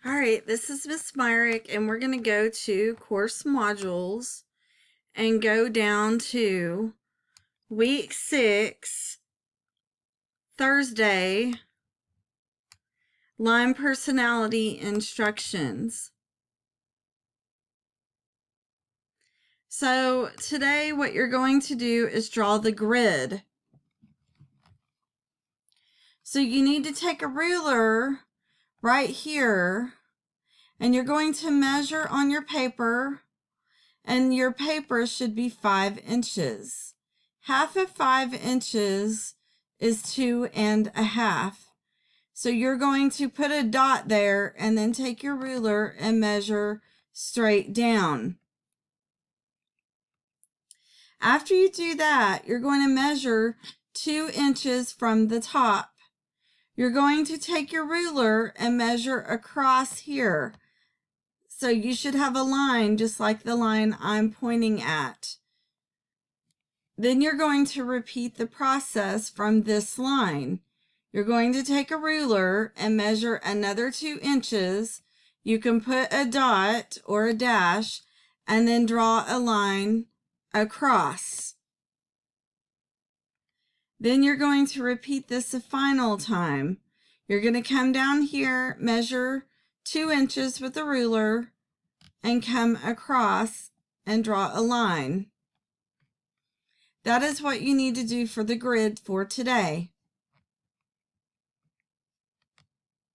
All right, this is Miss Myrick, and we're going to go to course modules and go down to week 6, Thursday, line personality instructions. So today what you're going to do is draw the grid. So you need to take a ruler right here, and you're going to measure on your paper, and your paper should be 5 inches. Half of 5 inches is 2.5. So you're going to put a dot there and then take your ruler and measure straight down. After you do that, you're going to measure 2 inches from the top. You're going to take your ruler and measure across here. So you should have a line just like the line I'm pointing at. Then you're going to repeat the process from this line. You're going to take a ruler and measure another 2 inches. You can put a dot or a dash and then draw a line across. Then you're going to repeat this a final time. You're going to come down here, measure 2 inches with the ruler, and come across and draw a line. That is what you need to do for the grid for today.